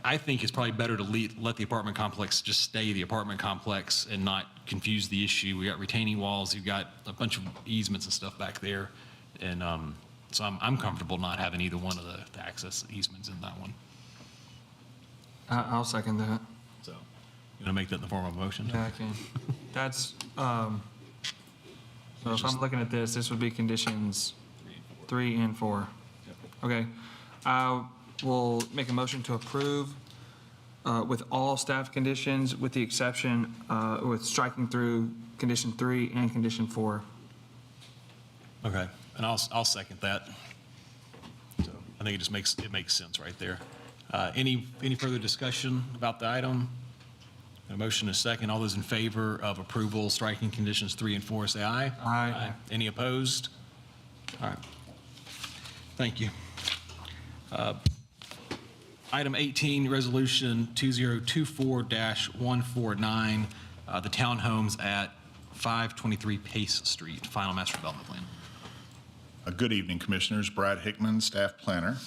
I think it's probably better to let the apartment complex just stay the apartment complex and not confuse the issue. We got retaining walls, you've got a bunch of easements and stuff back there. And so I'm comfortable not having either one of the access easements in that one.
I'll second that.
So, you want to make that in the form of a motion?
Yeah, I can. That's, so if I'm looking at this would be conditions 3 and 4. Okay. I will make a motion to approve with all staff conditions, with the exception, with striking through condition 3 and condition 4.
Okay, and I'll second that. So I think it makes sense right there. Any further discussion about the item? A motion is second. All those in favor of approval, striking conditions 3 and 4, say aye.
Aye.
Any opposed? All right. Thank you. Item 18, Resolution 2024-149, the townhomes at 523 Pace Street, final master development plan.
Good evening, Commissioners. Brad Hickman, Staff Planner.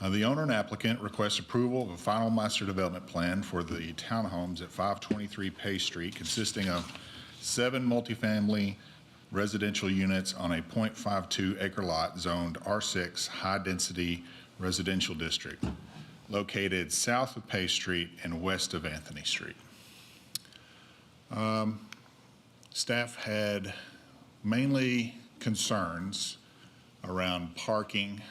The owner and applicant request approval of a final master development plan for the townhomes at 523 Pace Street, consisting of 7 multifamily residential units on a .52 acre lot zoned R6 High Density Residential District, located south of Pace Street and west of Anthony Street. Staff had mainly concerns around parking,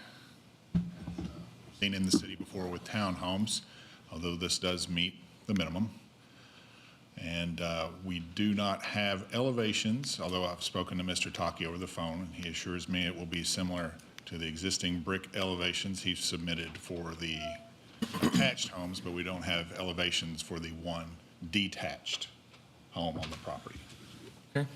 seen in the city before with townhomes, although this does meet the minimum. And we do not have elevations, although I've spoken to Mr. Taki over the phone, and he assures me it will be similar to the existing brick elevations he submitted for the attached homes, but we don't have elevations for the one detached home on the property.
Okay.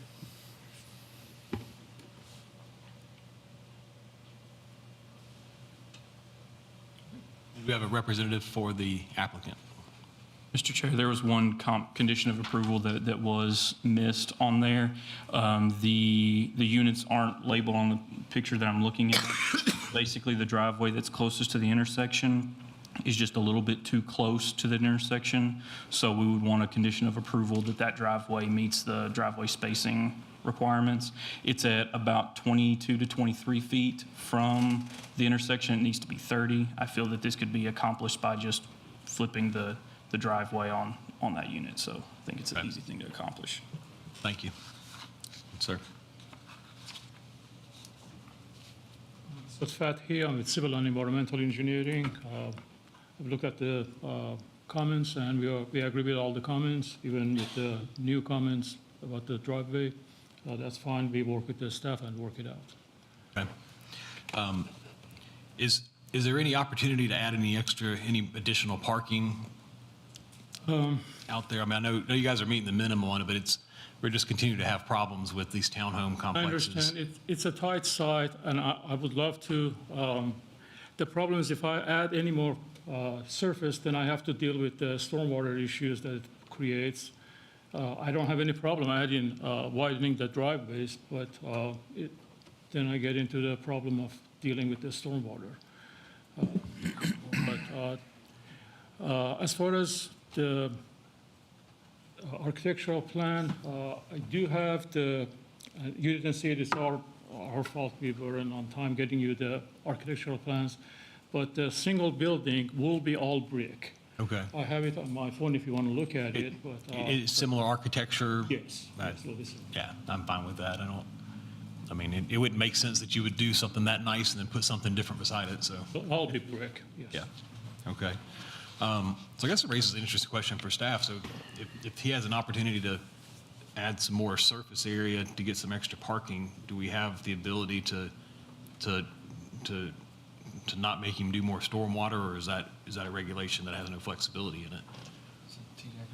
Do we have a representative for the applicant?
Mr. Chair, there was one condition of approval that was missed on there. The units aren't labeled on the picture that I'm looking at. Basically, the driveway that's closest to the intersection is just a little bit too close to the intersection. So we would want a condition of approval that driveway meets the driveway spacing requirements. It's at about 22 to 23 feet from the intersection. It needs to be 30. I feel that this could be accomplished by just flipping the driveway on that unit. So I think it's an easy thing to accomplish.
Thank you. Sir.
It's Fat here. I'm with Civil and Environmental Engineering. I've looked at the comments, and we agree with all the comments, even with the new comments about the driveway. That's fine. We work with the staff and work it out.
Okay. Is there any opportunity to add any additional parking out there? I mean, I know you guys are meeting the minimum on it, but we're just continuing to have problems with these townhome complexes.
I understand. It's a tight site, and I would love to. The problem is if I add any more surface, then I have to deal with the stormwater issues that it creates. I don't have any problem adding, widening the driveways, but then I get into the problem of dealing with the stormwater. As far as the architectural plan, I do have you didn't see it, it's our fault, we weren't on time getting you the architectural plans, but the single building will be all brick.
Okay.
I have it on my phone if you want to look at it, but.
It's similar architecture?
Yes. Absolutely.
Yeah, I'm fine with that. It wouldn't make sense that you would do something that nice and then put something different beside it, so.
All be brick, yes.
Yeah, okay. So I guess it raises an interesting question for staff. So if he has an opportunity to add some more surface area to get some extra parking, do we have the ability to not make him do more stormwater, or is that a regulation that has no flexibility in it?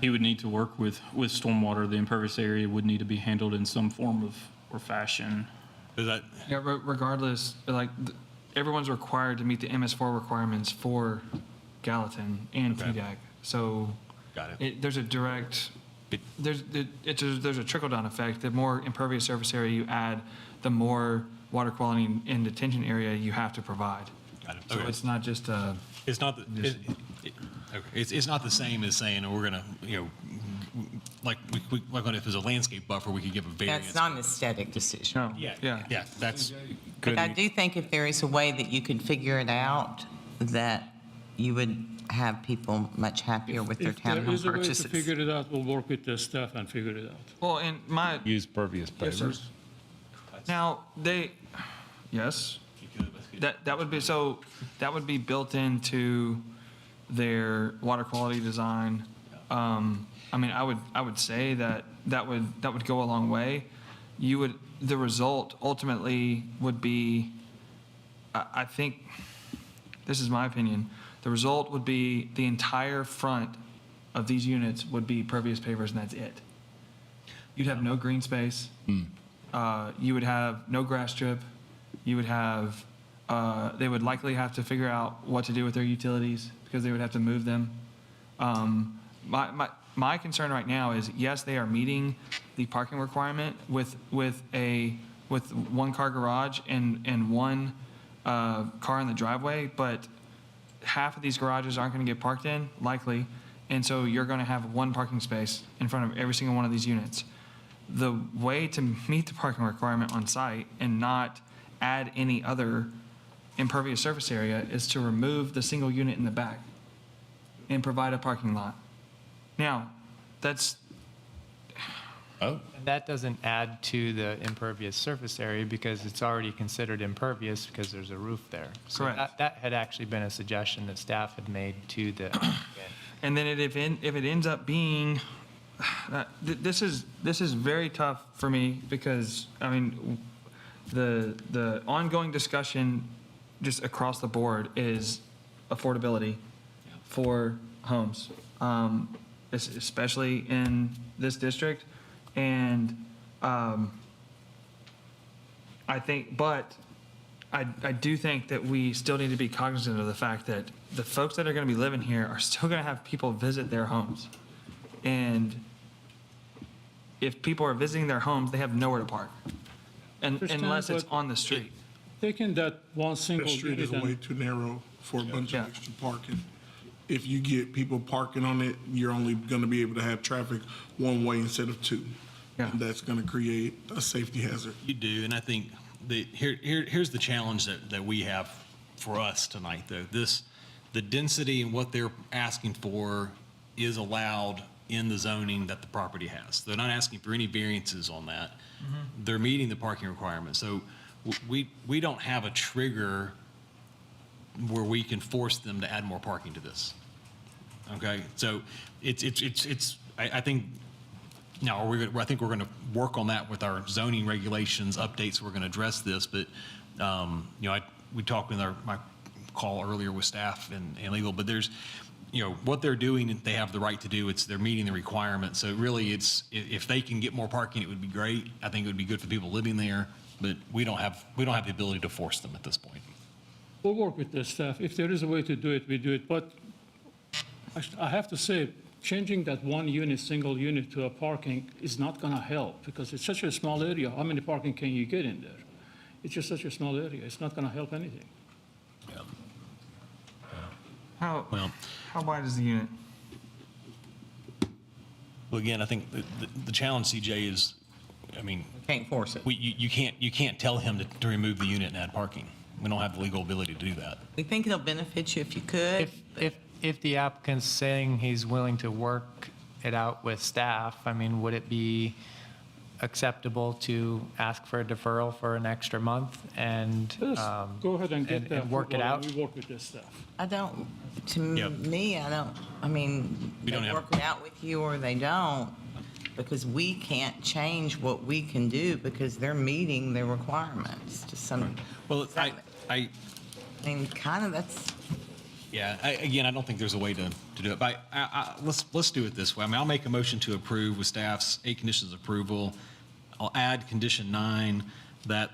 He would need to work with stormwater. The impervious area would need to be handled in some form or fashion.
Yeah, regardless, everyone's required to meet the MS4 requirements for Gallatin and TDAG. So
got it.
There's a direct, there's a trickle-down effect. The more impervious surface area you add, the more water quality and detention area you have to provide.
Got it.
So
Okay.
it's not just a.
It's not, okay. It's not the same as saying, we're gonna, like if there's a landscape buffer, we could give a variance.
That's not an aesthetic decision.
No.
Yeah, that's
But
good.
I do think if there is a way that you could figure it out, that you would have people much happier with their
If there
townhome
is a way to
purchases.
figure it out, we'll work with the staff and figure it out.
Well, and my,
Use pervious
Yes, sir.
pavers.
now, yes, that would be, so that would be built into their water quality design. I mean, I would say that would go a long way. The result ultimately would be, I think, this is my opinion, the result would be the entire front of these units would be pervious pavers and that's it. You'd have no green space. You would have no grass strip. You would have, they would likely have to figure out what to do with their utilities because they would have to move them. My concern right now is, yes, they are meeting the parking requirement with one car garage and one car in the driveway, but half of these garages aren't going to get parked in, likely, and so you're going to have one parking space in front of every single one of these units. The way to meet the parking requirement on site and not add any other impervious surface area is to remove the single unit in the back and provide a parking lot. Now, that's,
Oh.
And that doesn't add to the impervious surface area because it's already considered impervious because there's a roof there. So
Correct.
that had actually been a suggestion that staff had made to the,
and then if it ends up being, this is very tough for me because, I mean, the ongoing discussion just across the board is affordability for homes, especially in this district. And I think, but I do think that we still need to be cognizant of the fact that the folks that are going to be living here are still going to have people visit their homes. And if people are visiting their homes, they have nowhere to park, unless it's on the street.
Taking that one single
The street
unit
is way
and
too narrow for a bunch
Yeah.
of extra parking. If you get people parking on it, you're only gonna be able to have traffic one way instead of two.
Yeah.
And that's gonna create a safety hazard.
You do, and I think here's the challenge that we have for us tonight, though. The density and what they're asking for is allowed in the zoning that the property has. They're not asking for any variances on that. They're meeting the parking requirements. So we don't have a trigger where we can force them to add more parking to this. Okay, so I think, now, I think we're going to work on that with our zoning regulations updates. We're going to address this, but, we talked in my call earlier with staff and legal, but there's, what they're doing, they have the right to do. They're meeting the requirements. So really, if they can get more parking, it would be great. I think it would be good for people living there, but we don't have the ability to force them at this point.
we'll work with the staff. If there is a way to do it, we do it. But I have to say, changing that one unit, single unit to a parking is not going to help because it's such a small area. How many parking can you get in there? It's just such a small area. It's not going to help anything.
How wide is the unit?
Well, again, I think the challenge, CJ, is, I mean,
Can't force it.
you can't tell him to remove the unit and add parking. We don't have the legal ability to do that.
We think it'll benefit you if you could.
if the applicant's saying he's willing to work it out with staff, I mean, would it be acceptable to ask for a deferral for an extra month and
Yes, go ahead and get that.
and work it
approval,
out?
and we work with the staff.
I don't,
Yep.
me, I mean,
We
they
don't have-
work it out with you or they don't, because we can't change what we can do because they're meeting their requirements to some,
Well,
I mean, kind of that's,
Yeah, I don't think there's a way to do it, but let's do it this way. I mean, I'll make a motion to approve with staff's 8 conditions of approval. I'll add condition 9 that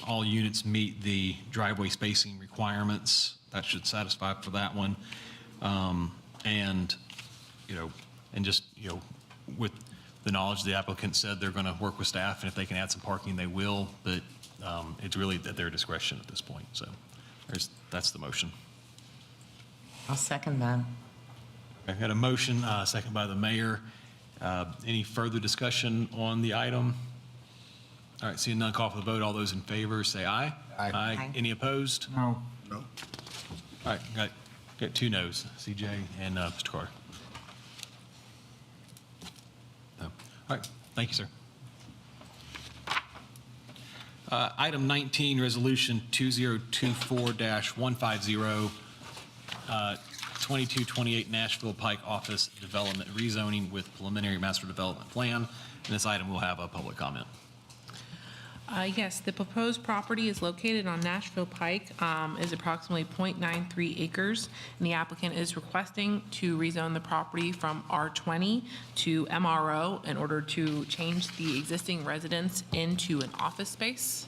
all units meet the driveway spacing requirements. That should satisfy for that one. And just, with the knowledge the applicant said they're going to work with staff, and if they can add some parking, they will, but it's really at their discretion at this point, so. That's the motion.
I'll second that.
I've got a motion, second by the mayor. Any further discussion on the item? All right, seeing none, call for the vote. All those in favor, say aye.
Aye.
Aye.
Any opposed?
No.
No.
All right, got 2 noes, CJ and Mr. Carter. No. All right, thank you, sir. Item 19, Resolution 2024-150, 2228 Nashville Pike Office Development Rezoning with Preliminary Master Development Plan. And this item will have a public comment.
Yes, the proposed property is located on Nashville Pike, is approximately .93 acres, and the applicant is requesting to rezone the property from R20 to MRO in order to change the existing residence into an office space.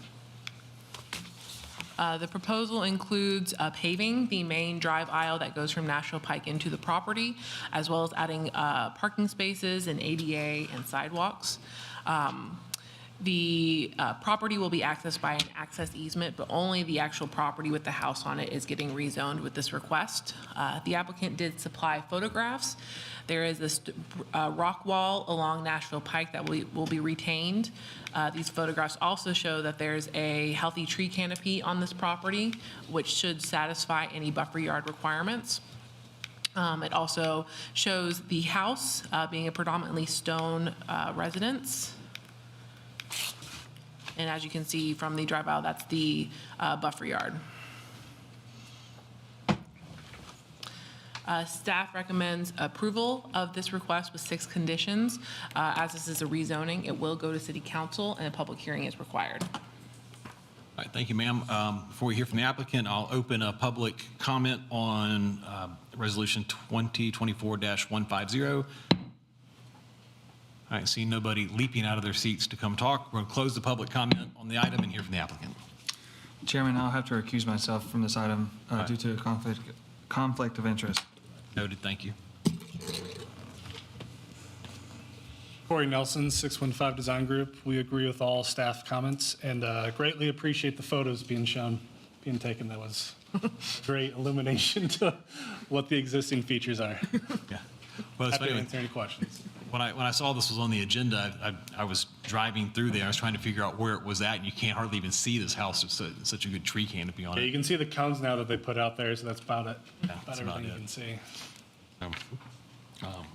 The proposal includes paving the main drive aisle that goes from Nashville Pike into the property, as well as adding parking spaces and ADA and sidewalks. The property will be accessed by an access easement, but only the actual property with the house on it is getting rezoned with this request. The applicant did supply photographs. There is this rock wall along Nashville Pike that will be retained. These photographs also show that there's a healthy tree canopy on this property, which should satisfy any buffer yard requirements. It also shows the house being a predominantly stone residence. And as you can see from the drive aisle, that's the buffer yard. Staff recommends approval of this request with 6 conditions. As this is a rezoning, it will go to City Council and a public hearing is required.
All right, thank you, ma'am. Before we hear from the applicant, I'll open a public comment on Resolution 2024-150. All right, seeing nobody leaping out of their seats to come talk, we're going to close the public comment on the item and hear from the applicant.
Chairman, I'll have to recuse myself from this item
Right.
due to a conflict of interest.
Noted, thank you.
Corey Nelson, 615 Design Group. We agree with all staff comments and greatly appreciate the photos being taken. That was great illumination to what the existing features are.
Yeah. Well,
Happy to
especially
answer any questions.
when I saw this was on the agenda, I was driving through there. I was trying to figure out where it was at, and you can't hardly even see this house. It's such a good tree canopy on
Yeah, you
it.
can see the cones now that they put out there, so that's about it.
Yeah, that's about
everything you
it.
can see.
All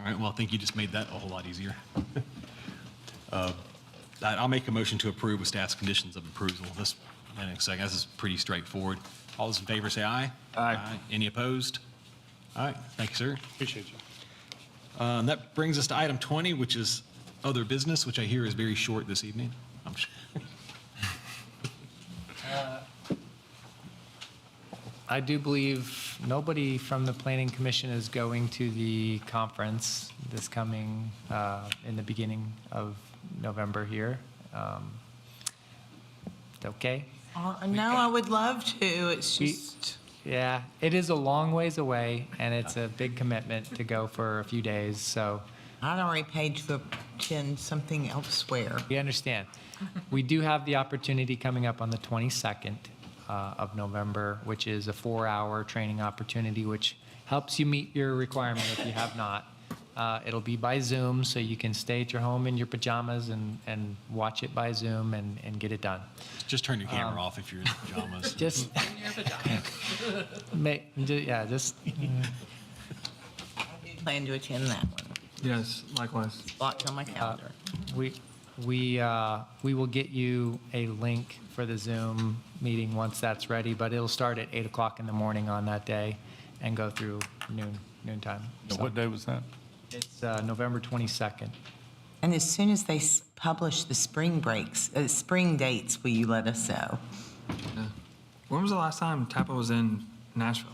right, well, I think you just made that a whole lot easier. I'll make a motion to approve with staff's conditions of approval. This is pretty straightforward. All those in favor say aye.
Aye.
Any opposed? All right, thank you, sir.
Appreciate you.
And that brings us to item 20, which is other business, which I hear is very short this evening. I'm sure.
I do believe nobody from the Planning Commission is going to the conference this coming, in the beginning of November here. Okay?
No, I would love to. It's just,
Yeah, it is a long ways away, and it's a big commitment to go for a few days, so.
I'd already paid to attend something elsewhere.
We understand. We do have the opportunity coming up on the 22nd of November, which is a 4-hour training opportunity, which helps you meet your requirement if you have not. It'll be by Zoom, so you can stay at your home in your pajamas and watch it by Zoom and get it done.
Just turn your camera off if you're in pajamas.
Just, yeah, just.
I do plan to attend that one.
Yes, likewise.
Blocked on my calendar.
We will get you a link for the Zoom meeting once that's ready, but it'll start at 8 o'clock in the morning on that day and go through noontime. So
What day was that?
it's November 22nd.
And as soon as they publish the spring dates, will you let us know?
Yeah. When was the last time TAPA was in Nashville?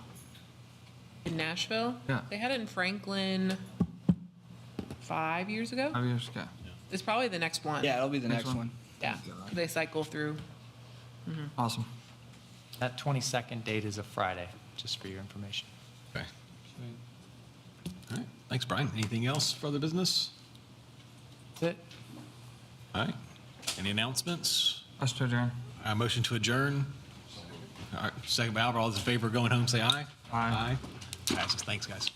In Nashville?
Yeah.
They had it in Franklin 5 years ago.
5 years ago.
It's probably the next one.
Yeah, it'll be the
Next
next
one?
one.
Yeah, they cycle through.
Awesome.
That 22nd date is a Friday, just for your information.
Okay. All right, thanks, Brian. Anything else for other business?
That's it.
All right. Any announcements?
Us to adjourn.
Motion to adjourn. All right, second by Albert. All those in favor of going home, say aye.
Aye.
Passes. Thanks, guys.